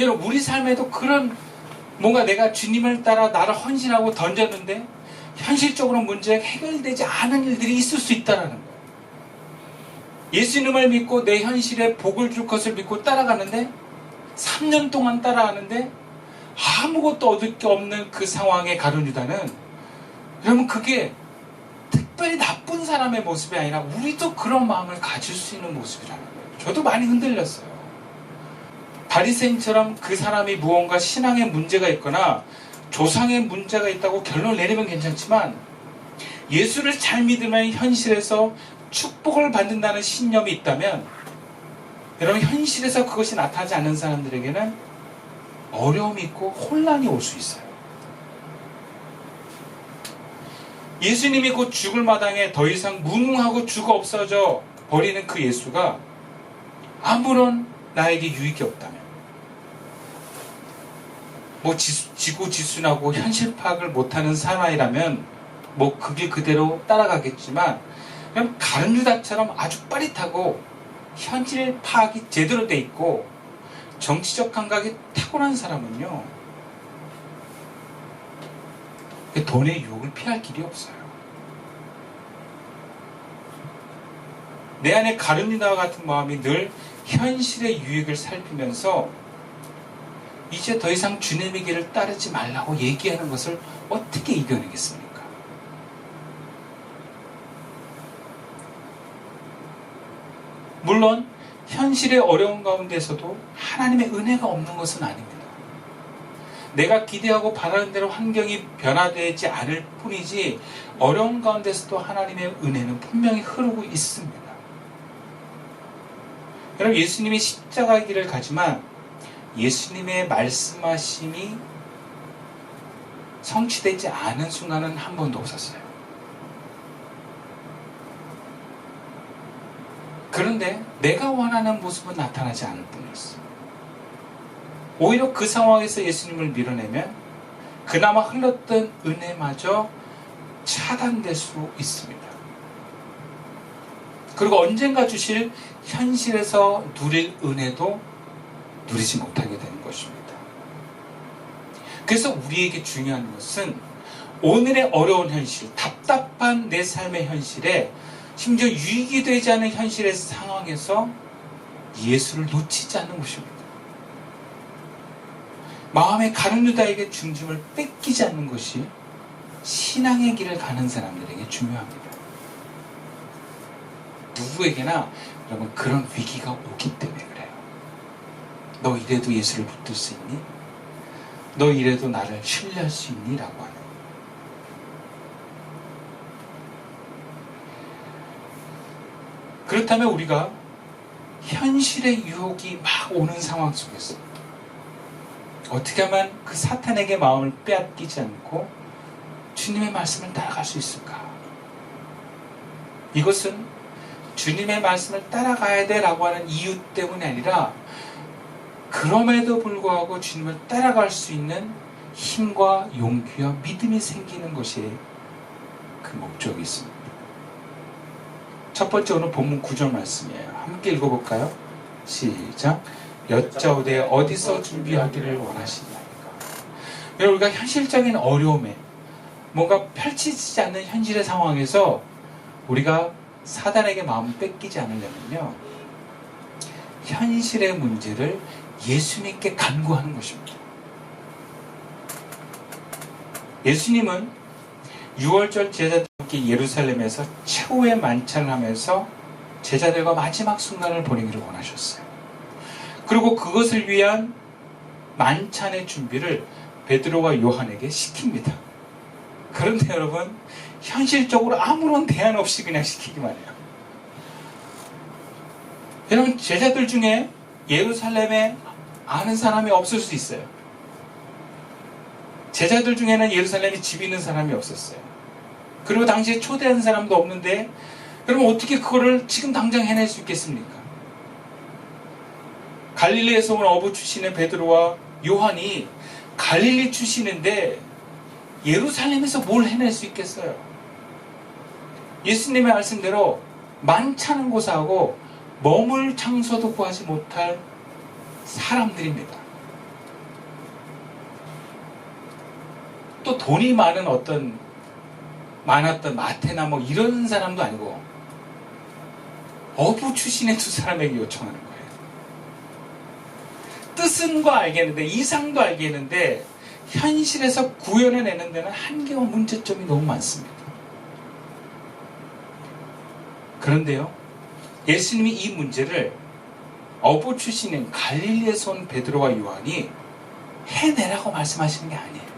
여러분, 우리 삶에도 그런 뭔가 내가 주님을 따라 나를 헌신하고 던졌는데 현실적으로 문제가 해결되지 않은 일들이 있을 수 있다는 거예요. 예수님을 믿고 내 현실에 복을 줄 것을 믿고 따라가는데 3년 동안 따라가는데 아무것도 얻을 게 없는 그 상황에 가룟 유다는, 여러분, 그게 특별히 나쁜 사람의 모습이 아니라 우리도 그런 마음을 가질 수 있는 모습이라는 거예요. 저도 많이 흔들렸어요. 바리새인처럼 그 사람이 무언가 신앙에 문제가 있거나 조상에 문제가 있다고 결론을 내리면 괜찮지만, 예수를 잘 믿으면 현실에서 축복을 받는다는 신념이 있다면, 여러분, 현실에서 그것이 나타나지 않는 사람들에게는 어려움이 있고 혼란이 올 수 있어요. 예수님이 곧 죽을 마당에 더 이상 무능하고 죽어 없어져 버리는 그 예수가 아무런 나에게 유익이 없다면, 뭐 지고지순하고 현실 파악을 못하는 사나이라면 뭐 그 길 그대로 따라가겠지만, 그럼 가룟 유다처럼 아주 빠릿하고 현실 파악이 제대로 돼 있고 정치적 감각이 탁월한 사람은요, 돈의 유혹을 피할 길이 없어요. 내 안에 가룟 유다와 같은 마음이 늘 현실의 유익을 살피면서 이제 더 이상 주님의 길을 따르지 말라고 얘기하는 것을 어떻게 이겨내겠습니까? 물론 현실의 어려운 가운데서도 하나님의 은혜가 없는 것은 아닙니다. 내가 기대하고 바라는 대로 환경이 변화되지 않을 뿐이지 어려운 가운데서도 하나님의 은혜는 분명히 흐르고 있습니다. 여러분, 예수님이 십자가 길을 가지만 예수님의 말씀하심이 성취되지 않은 순간은 한 번도 없었어요. 그런데 내가 원하는 모습은 나타나지 않을 뿐이었어요. 오히려 그 상황에서 예수님을 밀어내면 그나마 흘렀던 은혜마저 차단될 수 있습니다. 그리고 언젠가 주실 현실에서 누릴 은혜도 누리지 못하게 되는 것입니다. 그래서 우리에게 중요한 것은 오늘의 어려운 현실, 답답한 내 삶의 현실에, 심지어 유익이 되지 않은 현실의 상황에서 예수를 놓치지 않는 것입니다. 마음의 가룟 유다에게 중심을 뺏기지 않는 것이 신앙의 길을 가는 사람들에게 중요합니다. 누구에게나 여러분 그런 위기가 오기 때문에 그래요. 너 이래도 예수를 붙들 수 있니? 너 이래도 나를 신뢰할 수 있니? 라고 하는. 그렇다면 우리가 현실의 유혹이 막 오는 상황 속에서 어떻게 하면 그 사탄에게 마음을 빼앗기지 않고 주님의 말씀을 따라갈 수 있을까? 이것은 주님의 말씀을 따라가야 돼 라고 하는 이유 때문이 아니라 그럼에도 불구하고 주님을 따라갈 수 있는 힘과 용기와 믿음이 생기는 것이 그 목적이 있습니다. 첫 번째 오늘 본문 9절 말씀이에요. 함께 읽어볼까요? 시작. 여짜오되 어디서 준비하기를 원하시나이까. 여러분, 우리가 현실적인 어려움에 뭔가 펼치지 않는 현실의 상황에서 우리가 사단에게 마음을 뺏기지 않으려면요, 현실의 문제를 예수님께 간구하는 것입니다. 예수님은 6월절 제자들과 함께 예루살렘에서 최후의 만찬을 하면서 제자들과 마지막 순간을 보내기를 원하셨어요. 그리고 그것을 위한 만찬의 준비를 베드로와 요한에게 시킵니다. 그런데 여러분, 현실적으로 아무런 대안 없이 그냥 시키기만 해요. 여러분, 제자들 중에 예루살렘에 아는 사람이 없을 수 있어요. 제자들 중에는 예루살렘에 집 있는 사람이 없었어요. 그리고 당시에 초대한 사람도 없는데, 여러분 어떻게 그거를 지금 당장 해낼 수 있겠습니까? 갈릴리에서 온 어부 출신의 베드로와 요한이 갈릴리 출신인데 예루살렘에서 뭘 해낼 수 있겠어요? 예수님의 말씀대로 만찬은 고사하고 머물 장소도 구하지 못할 사람들입니다. 돈이 많았던 마태나 뭐 이런 사람도 아니고 어부 출신의 두 사람에게 요청하는 거예요. 뜻은 거 알겠는데, 이상도 알겠는데 현실에서 구현해내는 데는 한계와 문제점이 너무 많습니다. 그런데요, 예수님이 이 문제를 어부 출신인 갈릴리에서 온 베드로와 요한이 해내라고 말씀하시는 게 아니에요.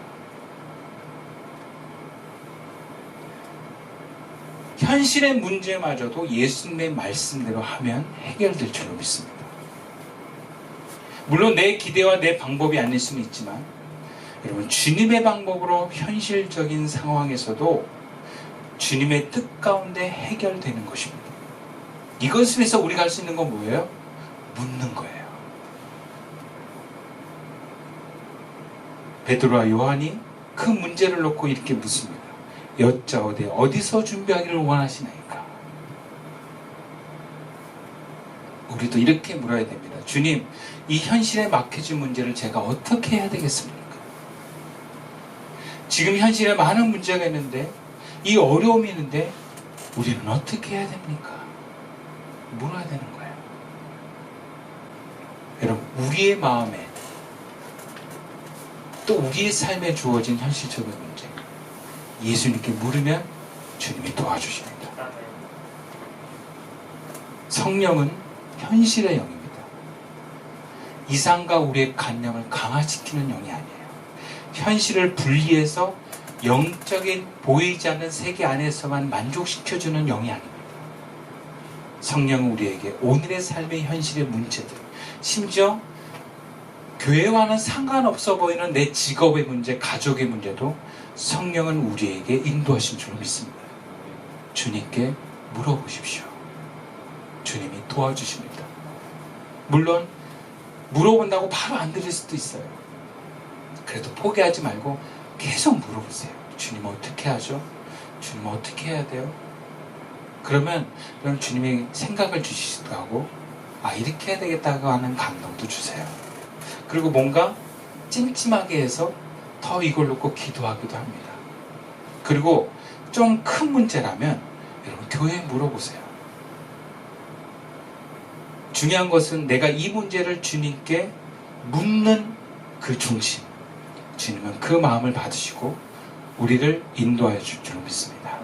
현실의 문제마저도 예수님의 말씀대로 하면 해결될 줄로 믿습니다. 물론 내 기대와 내 방법이 아닐 수는 있지만, 여러분, 주님의 방법으로 현실적인 상황에서도 주님의 뜻 가운데 해결되는 것입니다. 이것을 위해서 우리가 할 수 있는 건 뭐예요? 묻는 거예요. 베드로와 요한이 그 문제를 놓고 이렇게 묻습니다. 여짜오되 어디서 준비하기를 원하시나이까? 우리도 이렇게 물어야 됩니다. 주님, 이 현실에 막혀진 문제를 제가 어떻게 해야 되겠습니까? 지금 현실에 많은 문제가 있는데, 이 어려움이 있는데 우리는 어떻게 해야 됩니까? 물어야 되는 거예요. 여러분, 우리의 마음에 또 우리의 삶에 주어진 현실적인 문제, 예수님께 물으면 주님이 도와주십니다. 성령은 현실의 영입니다. 이상과 우리의 관념을 강화시키는 영이 아니에요. 현실을 분리해서 영적인 보이지 않는 세계 안에서만 만족시켜주는 영이 아닙니다. 성령은 우리에게 오늘의 삶의 현실의 문제들, 심지어 교회와는 상관없어 보이는 내 직업의 문제, 가족의 문제도 성령은 우리에게 인도하신 줄 믿습니다. 주님께 물어보십시오. 주님이 도와주십니다. 물론 물어본다고 바로 안 들릴 수도 있어요. 그래도 포기하지 말고 계속 물어보세요. 주님 어떻게 하죠? 주님 어떻게 해야 돼요? 그러면 주님이 생각을 주시기도 하고, 이렇게 해야 되겠다고 하는 감동도 주세요. 그리고 뭔가 찜찜하게 해서 더 이걸 놓고 기도하기도 합니다. 그리고 좀 큰 문제라면 여러분 교회에 물어보세요. 중요한 것은 내가 이 문제를 주님께 묻는 그 중심, 주님은 그 마음을 받으시고 우리를 인도하여 줄 줄 믿습니다.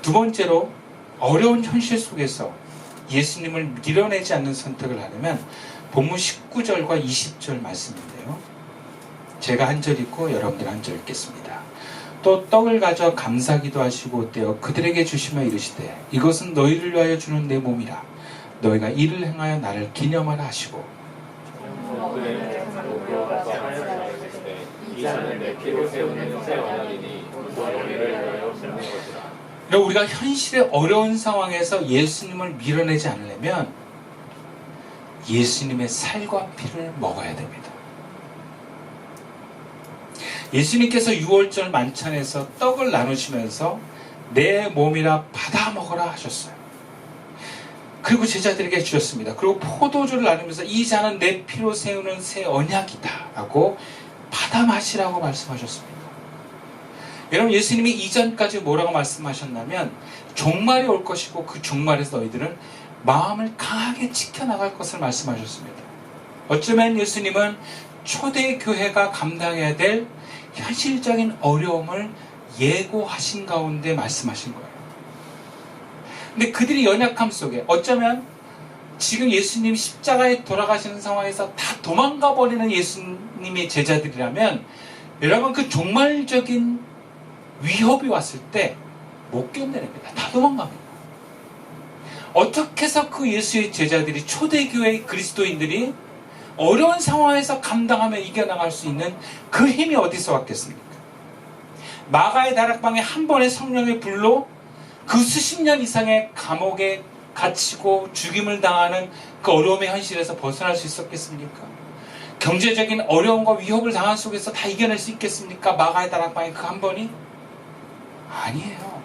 두 번째로, 어려운 현실 속에서 예수님을 밀어내지 않는 선택을 하려면 본문 19절과 20절 말씀인데요, 제가 한 절 읽고 여러분들 한 절 읽겠습니다. 또 떡을 가져 감사기도 하시고 떼어 그들에게 주시며 이르시되 이것은 너희를 위하여 주는 내 몸이라. 너희가 이를 행하여 나를 기념하라 하시고, 이자는 내 피로 세우는 새 언약이니 너희를 위하여 세우는 것이라. 우리가 현실의 어려운 상황에서 예수님을 밀어내지 않으려면 예수님의 살과 피를 먹어야 됩니다. 예수님께서 유월절 만찬에서 떡을 나누시면서 내 몸이라 받아 먹어라 하셨어요. 그리고 제자들에게 주셨습니다. 그리고 포도주를 나누면서 이 잔은 내 피로 세우는 새 언약이다 라고 받아 마시라고 말씀하셨습니다. 여러분, 예수님이 이전까지 뭐라고 말씀하셨냐면 종말이 올 것이고 그 종말에서 너희들은 마음을 강하게 지켜나갈 것을 말씀하셨습니다. 어쩌면 예수님은 초대교회가 감당해야 될 현실적인 어려움을 예고하신 가운데 말씀하신 거예요. 근데 그들이 연약함 속에, 어쩌면 지금 예수님 십자가에 돌아가시는 상황에서 다 도망가 버리는 예수님의 제자들이라면 여러분, 그 종말적인 위협이 왔을 때 못 견뎌냅니다. 다 도망갑니다. 어떻게 해서 그 예수의 제자들이, 초대교회의 그리스도인들이 어려운 상황에서 감당하며 이겨나갈 수 있는 그 힘이 어디서 왔겠습니까? 마가의 다락방에 한 번의 성령의 불로 그 수십 년 이상의 감옥에 갇히고 죽임을 당하는 그 어려움의 현실에서 벗어날 수 있었겠습니까? 경제적인 어려움과 위협을 당한 속에서 다 이겨낼 수 있겠습니까? 마가의 다락방의 그 한 번이? 아니에요.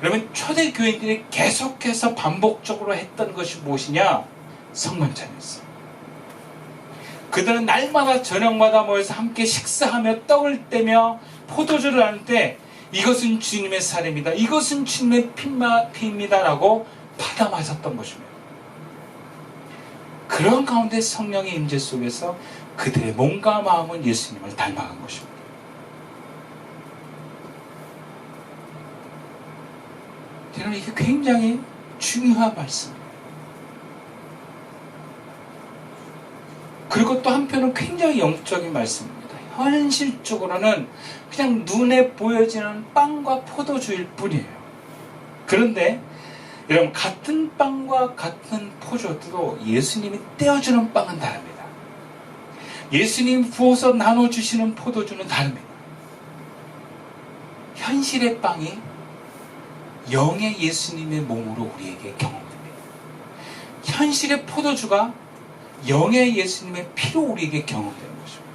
여러분, 초대교인들이 계속해서 반복적으로 했던 것이 무엇이냐? 성만찬이었어요. 그들은 날마다 저녁마다 모여서 함께 식사하며 떡을 떼며 포도주를 하는 때 이것은 주님의 살입니다. 이것은 주님의 피입니다라고 받아 마셨던 것입니다. 그런 가운데 성령의 임재 속에서 그들의 몸과 마음은 예수님을 닮아간 것입니다. 저는 이게 굉장히 중요한 말씀이에요. 그리고 또 한편은 굉장히 영적인 말씀입니다. 현실적으로는 그냥 눈에 보여지는 빵과 포도주일 뿐이에요. 그런데 여러분, 같은 빵과 같은 포도주도 예수님이 떼어주는 빵은 다릅니다. 예수님 부어서 나눠주시는 포도주는 다릅니다. 현실의 빵이 영의 예수님의 몸으로 우리에게 경험됩니다. 현실의 포도주가 영의 예수님의 피로 우리에게 경험되는 것입니다.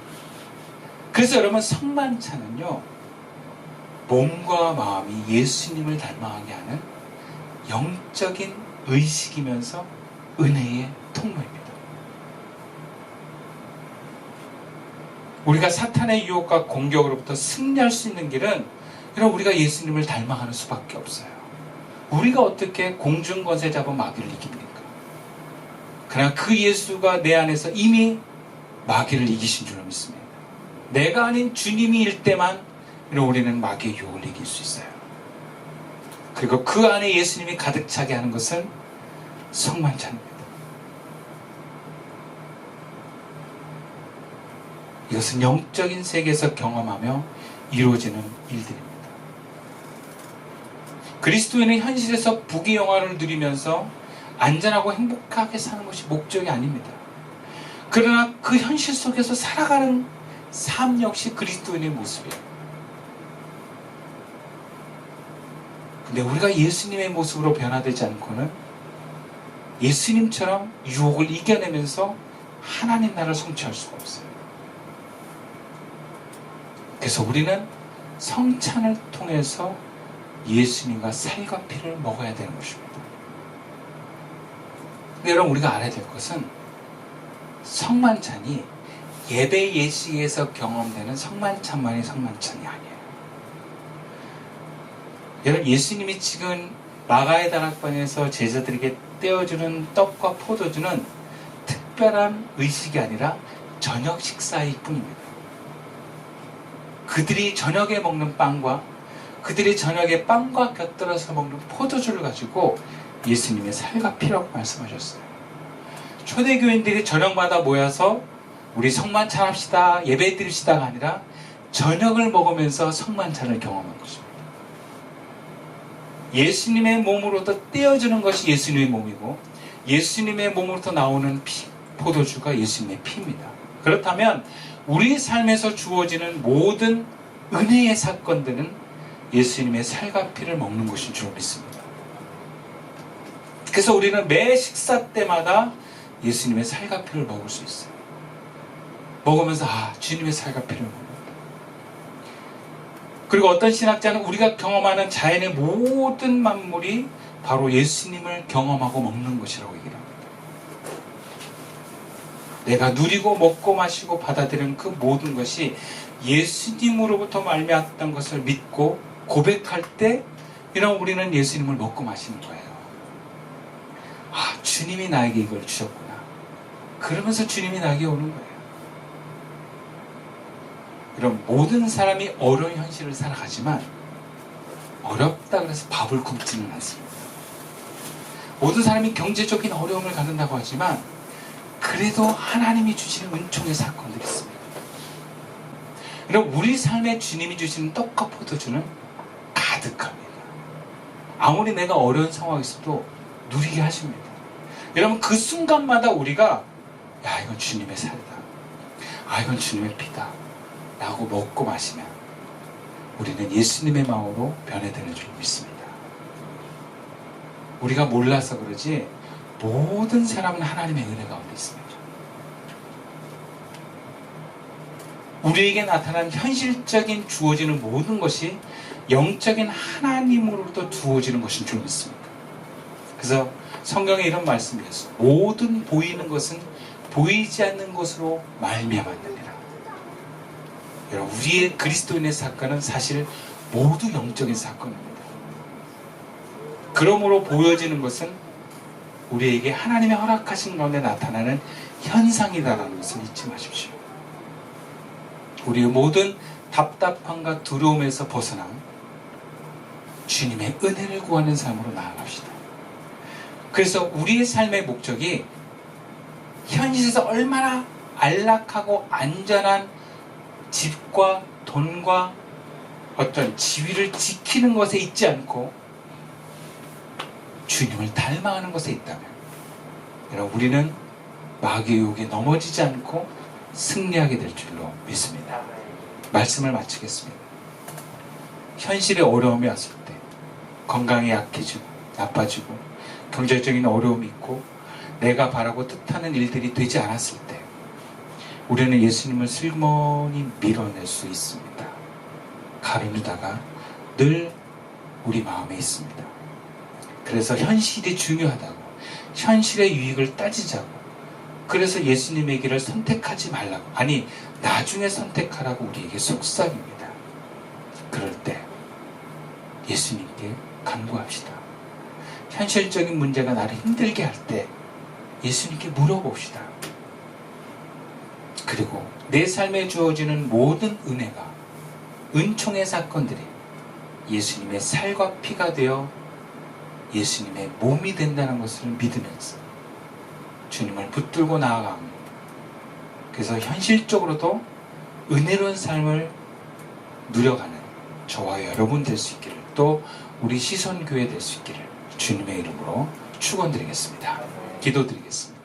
그래서 여러분, 성만찬은요, 몸과 마음이 예수님을 닮아가게 하는 영적인 의식이면서 은혜의 통로입니다. 우리가 사탄의 유혹과 공격으로부터 승리할 수 있는 길은 여러분, 우리가 예수님을 닮아가는 수밖에 없어요. 우리가 어떻게 공중권세 잡은 마귀를 이깁니까? 그러나 그 예수가 내 안에서 이미 마귀를 이기신 줄로 믿습니다. 내가 아닌 주님이 일 때만 우리는 마귀의 유혹을 이길 수 있어요. 그리고 그 안에 예수님이 가득 차게 하는 것은 성만찬입니다. 이것은 영적인 세계에서 경험하며 이루어지는 일들입니다. 그리스도인은 현실에서 부귀영화를 누리면서 안전하고 행복하게 사는 것이 목적이 아닙니다. 그러나 그 현실 속에서 살아가는 삶 역시 그리스도인의 모습이에요. 근데 우리가 예수님의 모습으로 변화되지 않고는 예수님처럼 유혹을 이겨내면서 하나님 나라를 성취할 수가 없어요. 그래서 우리는 성찬을 통해서 예수님과 살과 피를 먹어야 되는 것입니다. 근데 여러분, 우리가 알아야 될 것은 성만찬이 예배 예식에서 경험되는 성만찬만이 성만찬이 아니에요. 여러분, 예수님이 지금 마가의 다락방에서 제자들에게 떼어주는 떡과 포도주는 특별한 의식이 아니라 저녁 식사일 뿐입니다. 그들이 저녁에 먹는 빵과 그들이 저녁에 빵과 곁들여서 먹는 포도주를 가지고 예수님의 살과 피라고 말씀하셨어요. 초대교인들이 저녁마다 모여서 우리 성만찬 합시다, 예배 드립시다가 아니라 저녁을 먹으면서 성만찬을 경험한 것입니다. 예수님의 몸으로부터 떼어주는 것이 예수님의 몸이고 예수님의 몸으로부터 나오는 포도주가 예수님의 피입니다. 그렇다면 우리 삶에서 주어지는 모든 은혜의 사건들은 예수님의 살과 피를 먹는 것인 줄 믿습니다. 그래서 우리는 매 식사 때마다 예수님의 살과 피를 먹을 수 있어요. 먹으면서 주님의 살과 피를 먹는다. 그리고 어떤 신학자는 우리가 경험하는 자연의 모든 만물이 바로 예수님을 경험하고 먹는 것이라고 얘기를 합니다. 내가 누리고 먹고 마시고 받아들이는 그 모든 것이 예수님으로부터 말미암았던 것을 믿고 고백할 때 이런 우리는 예수님을 먹고 마시는 거예요. 주님이 나에게 이걸 주셨구나. 그러면서 주님이 나에게 오는 거예요. 이런 모든 사람이 어려운 현실을 살아가지만 어렵다 그래서 밥을 굶지는 않습니다. 모든 사람이 경제적인 어려움을 갖는다고 하지만 그래도 하나님이 주시는 은총의 사건들이 있습니다. 그럼 우리 삶에 주님이 주시는 떡과 포도주는 가득합니다. 아무리 내가 어려운 상황에 있어도 누리게 하십니다. 여러분, 그 순간마다 우리가 이건 주님의 살이다, 이건 주님의 피다 라고 먹고 마시면 우리는 예수님의 마음으로 변해되는 줄 믿습니다. 우리가 몰라서 그러지 모든 사람은 하나님의 은혜 가운데 있습니다. 우리에게 나타난 현실적인 주어지는 모든 것이 영적인 하나님으로부터 주어지는 것인 줄 믿습니다. 그래서 성경에 이런 말씀이 있어요. 모든 보이는 것은 보이지 않는 것으로 말미암았느니라. 여러분, 우리의 그리스도인의 사건은 사실 모두 영적인 사건입니다. 그러므로 보여지는 것은 우리에게 하나님의 허락하신 가운데 나타나는 현상이다라는 것을 잊지 마십시오. 우리의 모든 답답함과 두려움에서 벗어나 주님의 은혜를 구하는 삶으로 나아갑시다. 그래서 우리의 삶의 목적이 현실에서 얼마나 안락하고 안전한 집과 돈과 어떤 지위를 지키는 것에 있지 않고 주님을 닮아가는 것에 있다면, 여러분, 우리는 마귀의 유혹에 넘어지지 않고 승리하게 될 줄로 믿습니다. 말씀을 마치겠습니다. 현실의 어려움이 왔을 때, 건강이 약해지고 나빠지고 경제적인 어려움이 있고 내가 바라고 뜻하는 일들이 되지 않았을 때, 우리는 예수님을 슬그머니 밀어낼 수 있습니다. 가룟 유다가 늘 우리 마음에 있습니다. 그래서 현실이 중요하다고, 현실의 유익을 따지자고, 그래서 예수님의 길을 선택하지 말라고, 아니 나중에 선택하라고 우리에게 속삭입니다. 그럴 때 예수님께 간구합시다. 현실적인 문제가 나를 힘들게 할 때 예수님께 물어봅시다. 그리고 내 삶에 주어지는 모든 은혜가, 은총의 사건들이 예수님의 살과 피가 되어 예수님의 몸이 된다는 것을 믿으면서 주님을 붙들고 나아갑니다. 그래서 현실적으로도 은혜로운 삶을 누려가는 저와 여러분 될 수 있기를, 또 우리 시선교회 될 수 있기를 주님의 이름으로 축원드리겠습니다. 기도드리겠습니다.